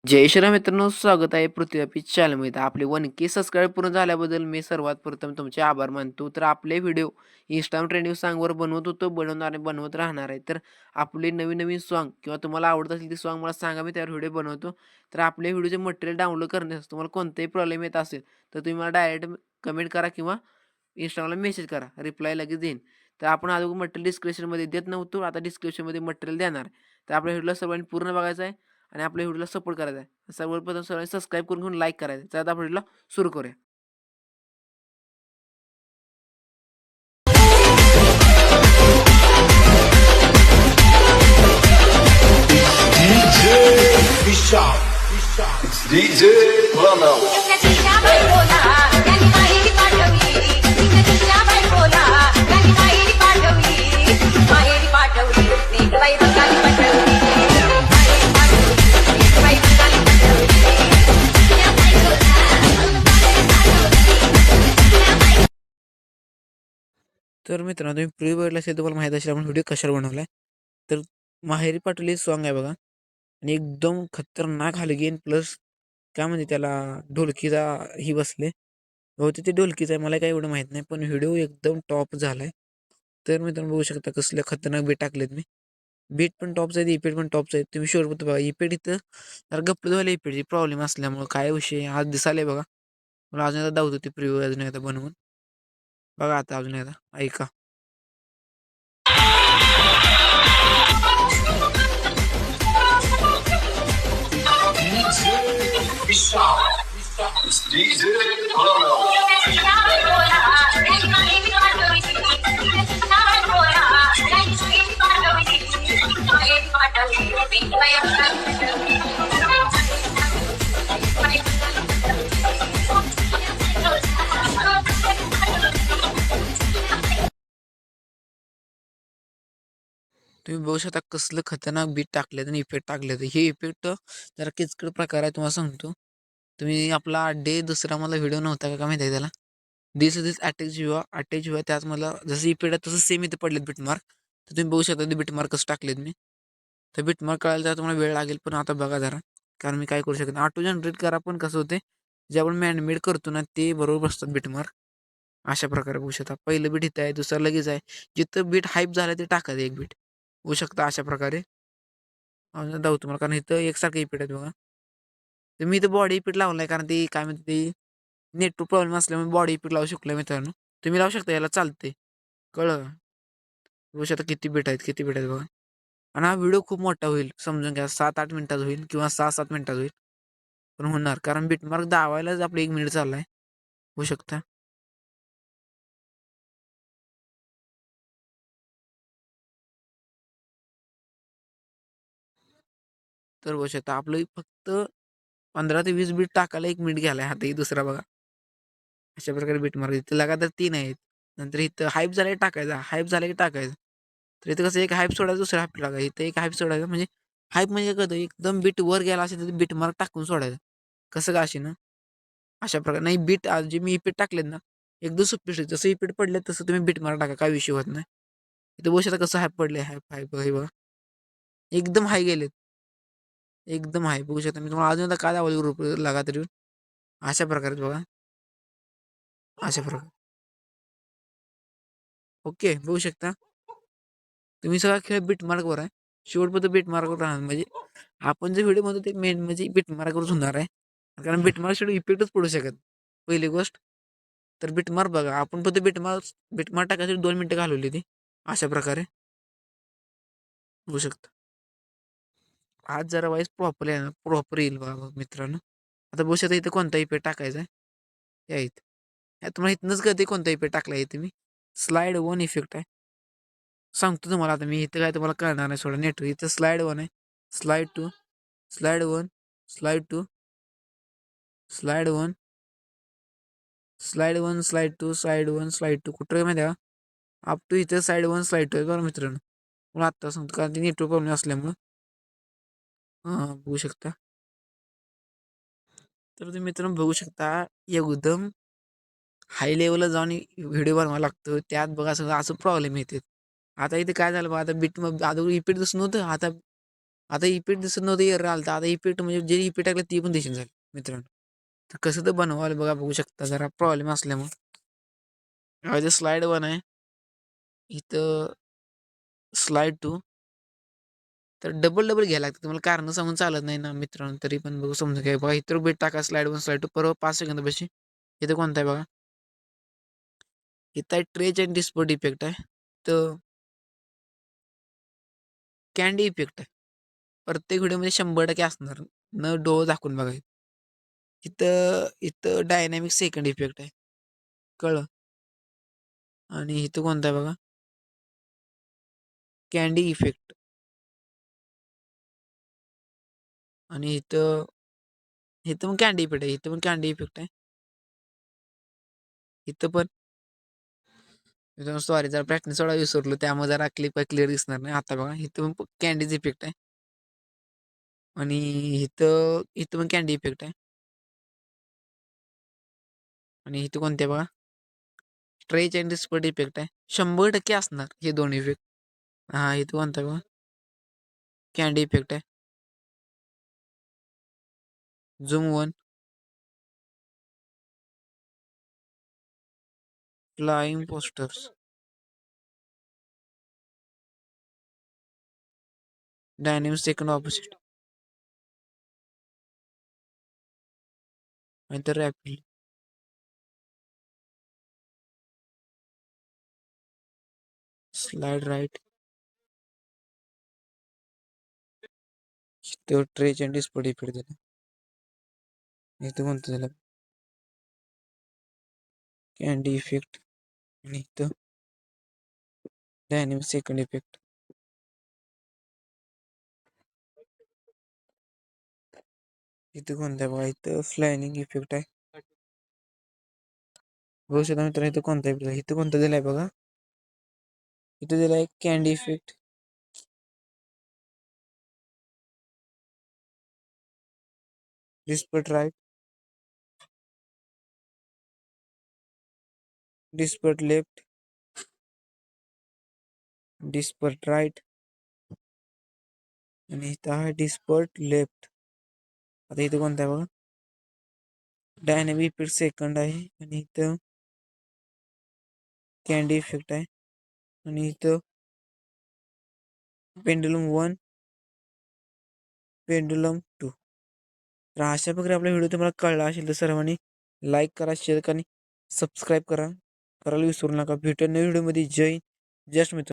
जय श्रीराम मित्रांनो, स्वागत आहे पृथ्वी आपली चॅनलमध्ये. आपले 1K सबस्क्राईब पूर्ण झाल्याबद्दल मी सर्वात प्रथम तुमचे आभार मानतो. तर आपले व्हिडिओ Instagram ट्रेंडिंग सॉन्गवर बनवत होतो, बनवणार आणि बनवत राहणार आहे. तर आपले नवीन-नवीन सॉन्ग किंवा तुम्हाला आवडत असेल ते सॉन्ग मला सांगा, मी त्यावर व्हिडिओ बनवतो. तर आपले व्हिडिओचे मटेरियल डाउनलोड करण्यास तुम्हाला कोणताही प्रॉब्लेम येत असेल, तर तुम्ही मला डायरेक्ट कमेंट करा किंवा Instagramला मेसेज करा. रिप्लाय लगेच देईन. तर आपण अगोदर मटेरियल डिस्क्रिप्शनमध्ये देत नव्हतो, आता डिस्क्रिप्शनमध्ये मटेरियल देणार आहे. तर आपल्या व्हिडिओला सर्वांनी पूर्ण बघायचं आहे आणि आपल्या व्हिडिओला सपोर्ट करायचा आहे. सर्वप्रथम सर्वांनी सबस्क्राईब करून घेऊन लाईक करायचं. तर आता आपण व्हिडिओला सुरू करूया. DJ Vishal. It's DJ Pranav. तर मित्रांनो, तुम्ही प्रिव्ह्यू बघितला असेल, तुम्हाला माहीत असेल आपण व्हिडिओ कशावर बनवलाय. तर माहेरी पाटोली सॉन्ग आहे बघा आणि एकदम खतरनाक हलगीन प्लस काय म्हणजे त्याला ढोलकीचा ही बसले. बहुतेक ते ढोलकीचा आहे, मला काही एवढं माहीत नाही, पण व्हिडिओ एकदम टॉप झालाय. तर मित्रांनो बघू शकता कसले खतरनाक बीट टाकलेत मी. बीट पण टॉपचं आहे, इफेक्ट पण टॉपचं आहे. तुम्ही शुअर बघा इफेक्ट इथं जरा गप्पलं झालं इफेक्टची प्रॉब्लेम असल्यामुळं काय विषय आज दिसायला बघा. मला अजून एकदा दाखवतो ते प्रिव्ह्यू अजून एकदा बनवून. बघा आता अजून एकदा ऐका. DJ Vishal. It's DJ Pranav. तुम्ही बघू शकता कसलं खतरनाक बीट टाकलेत आणि इफेक्ट टाकलेत. हे इफेक्ट जरा किचकट प्रकार आहे तुम्हाला सांगतो. तुम्ही आपला डे दुसरा मला व्हिडिओ नव्हता का माहिती आहे त्याला. दिस दिस अटॅच व्हा त्यात मला जसं इफेक्ट आहे तसं सेम इथे पडलेत बिटमार्क. तर तुम्ही बघू शकता ते बिटमार्क कसं टाकलेत मी. तर बिटमार्क कळायला जरा तुम्हाला वेळ लागेल, पण आता बघा जरा. कारण मी काय करू शकत नाही. ऑटो जनरेट करा, पण कसं होते जे आपण मॅनमेड करतो ना ते बरोबर बसतात बिटमार्क. अशा प्रकारे बघू शकता. पहिलं बीट इथं आहे, दुसरं लगेच आहे. जिथं बीट हाईप झालं ते टाकायचं एक बीट. होऊ शकता अशा प्रकारे. अजून दाखवतो तुम्हाला, कारण इथं एकसारखं इफेक्ट आहेत बघा. तर मी इथं बॉडी इफेक्ट लावलाय, कारण ती काय म्हणते ती नेटवर्क प्रॉब्लेम असल्यामुळे बॉडी इफेक्ट लावू शकलो मित्रांनो. तुम्ही लावू शकता, याला चालते. कळलं? बघू शकता किती बीट आहेत बघा. आणि हा व्हिडिओ खूप मोठा होईल समजून घ्या. 7-8 मिनिटाचा होईल किंवा 6-7 मिनिटाचा होईल. पण होणार, कारण बिटमार्क दावायलाच आपलं 1 मिनिट चाललाय. होऊ शकता. तर बघू शकता आपलं फक्त 15 ते 20 बीट टाकायला 1 मिनिट घ्यायला. आता ही दुसरा बघा. अशा प्रकारे बीट मार्क इथं लगातार 3 आहेत. नंतर इथं हाईप झालं की टाकायचा, हाईप झालं की टाकायचं. तर इथं कसं एक हाईप सोडायचं, दुसरा हाईप टाकायचं. इथं एक हाईप सोडायचं, म्हणजे हाईप म्हणजे कसं एकदम बीट वर गेला असेल तर बीट मार्क टाकून सोडायचं. कसं का असेना अशा प्रकारे नाही. बीट जे मी इफेक्ट टाकलेत ना एकदम सुपीट जसं इफेक्ट पडले तसं तुम्ही बीट मार्क टाका, काही विषय होत नाही. इथं बघू शकता कसं हाईप पडले. हाईप हाईप हे बघा एकदम हाय गेलेत. एकदम हाय बघू शकता. मी तुम्हाला अजून काय दाखवलं ग्रुप लगातार येऊन अशा प्रकारे बघा. अशा प्रकारे ओके बघू शकता. तुम्ही सगळा खेळ बिटमार्कवर आहे. शेवटपर्यंत बिटमार्कवर राहणार, म्हणजे आपण जे व्हिडिओ बनवतो ते मेन म्हणजे बिटमार्कवरच होणार आहे. कारण बिटमार्क शेवटी इफेक्टच पडू शकत. पहिली गोष्ट तर बिटमार्क बघा, आपण फक्त बिटमार्क टाकायसाठी 2 मिनिटं घालवली ती. अशा प्रकारे होऊ शकतं. आज जरा वाईज प्रॉपर आहे ना, प्रॉपर येईल बघा मित्रांनो. आता बघू शकता इथं कोणता इफेक्ट टाकायचा आहे. या इथं तुम्हाला इथनंच कळते कोणता इफेक्ट टाकला आहे तुम्ही. स्लाइड 1 इफेक्ट आहे. सांगतो तुम्हाला आता मी. इथं काय तुम्हाला कळणार नाही सोडा नेट. इथं स्लाइड 1 आहे, slide 2, slide 1, slide 2, slide 1, slide 1, slide 2, slide 1, slide 2. कुठं माहिती आहे का? अप टू इथं साईड 1, स्लाइड 2 आहे बरं मित्रांनो. मला आत्ता सांगतो, कारण ती नेटवर्क प्रॉब्लेम असल्यामुळं. हां, बघू शकता. तर तुम्ही मित्रांनो बघू शकता एकदम हाय लेवलला जाऊन व्हिडिओ बनवावा लागतो. त्यात बघा सगळं असं प्रॉब्लेम येते. आता इथे काय झालं बघा, आता बीट मग अगोदर इफेक्ट दिसत नव्हतं. आता आता इफेक्ट दिसत नव्हतं एरर आलता. आता इफेक्ट म्हणजे जे इफेक्ट टाकलं ती पण दिसून झाली मित्रांनो. तर कसं तर बनवायला बघा, बघू शकता जरा प्रॉब्लेम असल्यामुळे. स्लाइड 1 आहे. इथं स्लाइड 2. तर डबल घ्यायला लागतं तुम्हाला, कारण सांगून चालत नाही ना मित्रांनो. तरी पण बघू समजून घ्या. बघा इथं बेट टाका, स्लाइड 1 स्लाइड 2 परत 5 सेकंद पाशी. इथं कोणता आहे बघा, इथं आहे ट्रेच अँड डिस्पोर्ट इफेक्ट आहे. तर कॅन्डी इफेक्ट आहे. प्रत्येक व्हिडिओमध्ये 100% असणार, न डोळं दाखवून बघा. इथं इथं डायनॅमिक सेकंड इफेक्ट आहे, कळलं. आणि इथं कोणता आहे बघा, कॅन्डी इफेक्ट. आणि इथं इथं पण कॅन्डी इफेक्ट आहे. इथं पण कॅन्डी इफेक्ट आहे. इथं पण सॉरी, जरा प्रॅक्टिस थोडा विसरलो, त्यामुळे जरा क्लिप क्लिअर दिसणार नाही. आता बघा इथं पण कॅन्डीज इफेक्ट आहे. आणि इथं इथं पण कॅन्डी इफेक्ट आहे. आणि इथं कोणते बघा, स्ट्रेच अँड डिस्पर्ट इफेक्ट आहे. 100% असणार हे दोन इफेक्ट. हा इथं कोणता बघा, कॅन्डी इफेक्ट आहे. Zoom 1, flying posters, dynamic second opposite, आणि तर रॅपिड, स्लाइड राईट. तो ट्रेच अँड डिस्पर्ट इफेक्ट दिला. इथं कोणतं दिलं, कॅन्डी इफेक्ट. आणि इथं डायनेमिक सेकंड इफेक्ट. इथं कोणतं आहे बघा, इथं फ्लायनिंग इफेक्ट आहे. बघू शकता मित्रांनो, इथं कोणता आहे, इथं कोणतं दिलाय बघा, इथं दिलाय candy effect. Dispersed right, dispersed left, dispersed right. आणि इथं आहे डिस्पर्ट लेफ्ट. आता इथं कोणतं आहे बघा, डायनॅमिक इफेक्ट सेकंड आहे. आणि इथं कॅन्डी इफेक्ट आहे. आणि इथं पेंडुलम 1, पेंडुलम 2. तर अशा प्रकारे आपला व्हिडिओ तुम्हाला कळला असेल तर सर्वांनी लाईक करा, शेअर करा आणि सबस्क्राईब करायला विसरू नका. भेटूया नवीन व्हिडिओमध्ये. जय जस्ट मित्र.